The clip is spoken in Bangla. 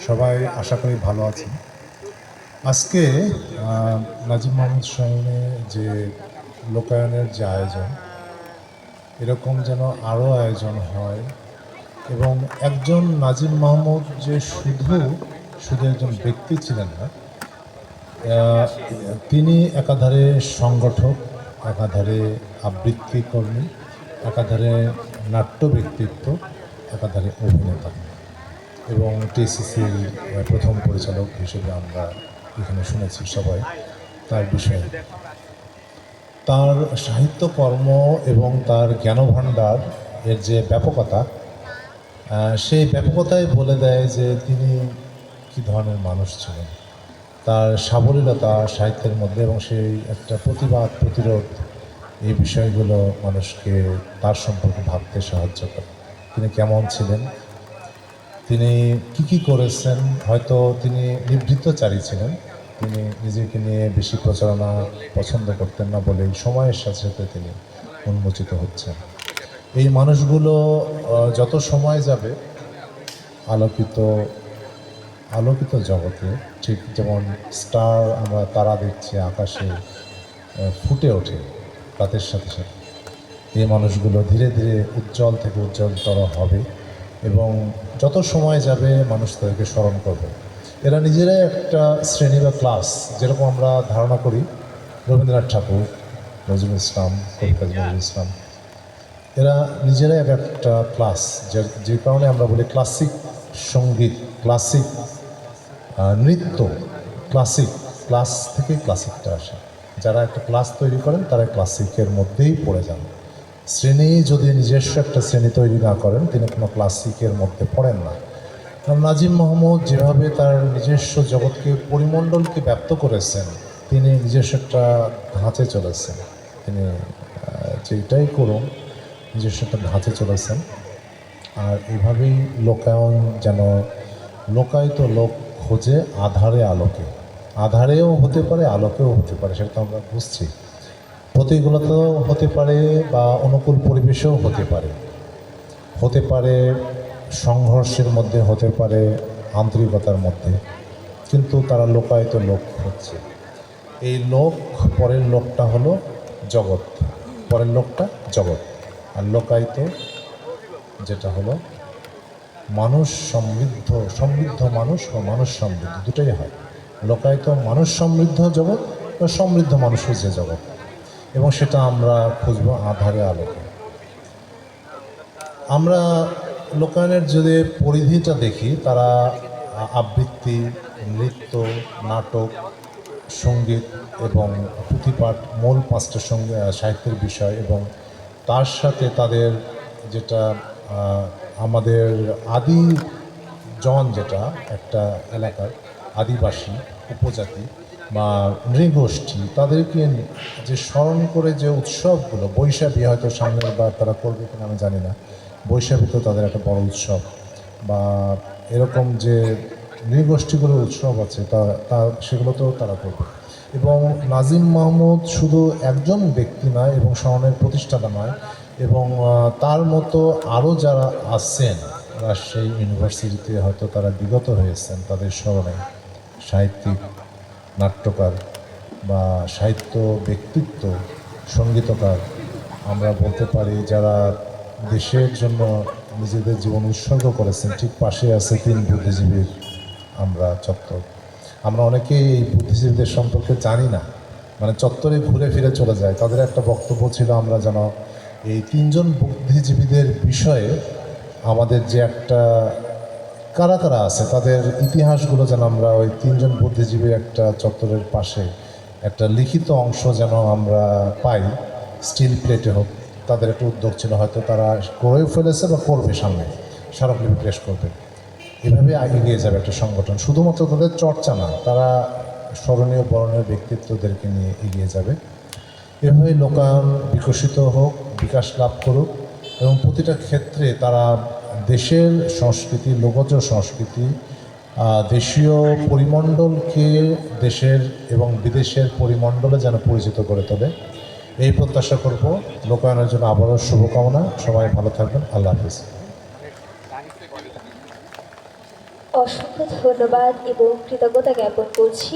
সবাই আশা করি ভালো আছেন। আজকে নাজিম মাহমুদ শাহীনে যে লোকায়নের যে আয়োজন, এরকম যেন আরও আয়োজন হয় এবং একজন নাজিম মাহমুদ যে শুধু একজন ব্যক্তি ছিলেন না, তিনি একাধারে সংগঠক, একাধারে আবৃত্তি কর্মী, একাধারে নাট্য ব্যক্তিত্ব, একাধারে অভিনেতা এবং টিএসসিসির প্রথম পরিচালক হিসেবে আমরা এখানে শুনেছি সবাই তার বিষয়ে। তার সাহিত্যকর্ম এবং তার জ্ঞানভাণ্ডার এর যে ব্যাপকতা, সেই ব্যাপকতাই বলে দেয় যে তিনি কী ধরনের মানুষ ছিলেন। তার সাবলীলতা সাহিত্যের মধ্যে এবং সেই একটা প্রতিবাদ প্রতিরোধ, এই বিষয়গুলো মানুষকে তার সম্পর্কে ভাবতে সাহায্য করে। তিনি কেমন ছিলেন, তিনি কী করেছেন। হয়তো তিনি নিভৃতচারী ছিলেন, তিনি নিজেকে নিয়ে বেশি প্রচারণা পছন্দ করতেন না বলেই সময়ের সাথে সাথে তিনি উন্মোচিত হচ্ছেন। এই মানুষগুলো যত সময় যাবে আলোকিত আলোকিত জগতে, ঠিক যেমন স্টার আমরা তারা দেখছি আকাশে ফুটে ওঠে রাতের সাথে সাথে, এই মানুষগুলো ধীরে ধীরে উজ্জ্বল থেকে উজ্জ্বলতর হবে এবং যত সময় যাবে মানুষ তাদেরকে স্মরণ করবে। এরা নিজেরাই একটা শ্রেণী বা ক্লাস, যেরকম আমরা ধারণা করি রবীন্দ্রনাথ ঠাকুর, নজরুল ইসলাম, কবি কাজী নজরুল ইসলাম, এরা নিজেরাই একটা ক্লাস, যে কারণে আমরা বলি ক্লাসিক সঙ্গীত, ক্লাসিক নৃত্য, ক্লাস থেকে ক্লাসিকটা আসে। যারা একটা ক্লাস তৈরি করেন তারা ক্লাসিকের মধ্যেই পড়ে যান। শ্রেণী যদি নিজস্ব একটা শ্রেণী তৈরি না করেন, তিনি কোনো ক্লাসিকের মধ্যে পড়েন না। নাজিম মাহমুদ যেভাবে তার নিজস্ব জগৎকে, পরিমণ্ডলকে ব্যপ্ত করেছেন, তিনি নিজস্ব একটা ধাঁচে চলেছেন। তিনি যেটাই করুন নিজস্ব একটা ধাঁচে চলেছেন। আর এভাবেই লোকায়ন যেন লোকায়িত লোক খোঁজে আধারে আলোকে, আধারেও হতে পারে আলোকেও হতে পারে, সেটা তো আমরা বুঝছি। প্রতিকূলতাও হতে পারে বা অনুকূল পরিবেশেও হতে পারে সংঘর্ষের মধ্যে, হতে পারে আন্তরিকতার মধ্যে, কিন্তু তারা লোকায়িত লোক হচ্ছে। এই লোক, পরের লোকটা হলো জগৎ, পরের লোকটা জগৎ, আর লোকায়িত যেটা হলো মানুষ সমৃদ্ধ মানুষ বা মানুষ সমৃদ্ধ, দুটোই হয়। লোকায়িত মানুষ সমৃদ্ধ জগৎ বা সমৃদ্ধ মানুষের যে জগৎ, এবং সেটা আমরা খুঁজব আধারে আলোকে। আমরা লোকায়নের যদি পরিধিটা দেখি, তারা আবৃত্তি, নৃত্য, নাটক, সঙ্গীত এবং পুঁথিপাঠ, মূল পাঁচটা সঙ্গে সাহিত্যের বিষয়, এবং তার সাথে তাদের যেটা আমাদের আদি জন, যেটা একটা এলাকার আদিবাসী উপজাতি বা নৃগোষ্ঠী, তাদেরকে যে স্মরণ করে যে উৎসবগুলো, বৈশাখী হয়তো সামনের বার তারা করবে কিনা আমি জানি না, বৈশাখী তো তাদের একটা বড় উৎসব, বা এরকম যে নৃগোষ্ঠীগুলোর উৎসব আছে তা সেগুলোতেও তারা করবে। এবং নাজিম মাহমুদ শুধু একজন ব্যক্তি নয় এবং স্মরণের প্রতিষ্ঠাতা নয়, এবং তার মতো আরও যারা আছেন রাজশাহী ইউনিভার্সিটিতে হয়তো তারা বিগত হয়েছেন, তাদের স্মরণে সাহিত্যিক, নাট্যকার বা সাহিত্য ব্যক্তিত্ব, সঙ্গীতকার আমরা বলতে পারি, যারা দেশের জন্য নিজেদের জীবন উৎসর্গ করেছেন। ঠিক পাশে আছে 3 বুদ্ধিজীবীর আমরা চত্বর। আমরা অনেকেই এই বুদ্ধিজীবীদের সম্পর্কে জানি না, মানে চত্বরে ঘুরে ফিরে চলে যায়। তাদের একটা বক্তব্য ছিল, আমরা যেন এই 3 জন বুদ্ধিজীবীদের বিষয়ে আমাদের যে একটা কারা কারা আছে তাদের ইতিহাসগুলো যেন আমরা ওই 3 জন বুদ্ধিজীবীর একটা চত্বরের পাশে একটা লিখিত অংশ যেন আমরা পাই, স্টিল প্লেটে হোক। তাদের একটা উদ্যোগ ছিল, হয়তো তারা করেও ফেলেছে বা করবে, সামনে স্মারকলিপি পেশ করবে। এভাবে এগিয়ে যাবে একটা সংগঠন, শুধুমাত্র তাদের চর্চা না, তারা স্মরণীয় বরণীয় ব্যক্তিত্বদেরকে নিয়ে এগিয়ে যাবে। এভাবে লোকায়ন বিকশিত হোক, বিকাশ লাভ করুক, এবং প্রতিটা ক্ষেত্রে তারা দেশের সংস্কৃতি, লোকজ সংস্কৃতি, দেশীয় পরিমণ্ডলকে দেশের এবং বিদেশের পরিমণ্ডলে যেন পরিচিত করে তোলে, এই প্রত্যাশা করব। লোকায়নের জন্য আবারও শুভকামনা। সবাই ভালো থাকবেন। আল্লাহ হাফিজ। অসংখ্য ধন্যবাদ এবং কৃতজ্ঞতা জ্ঞাপন করছি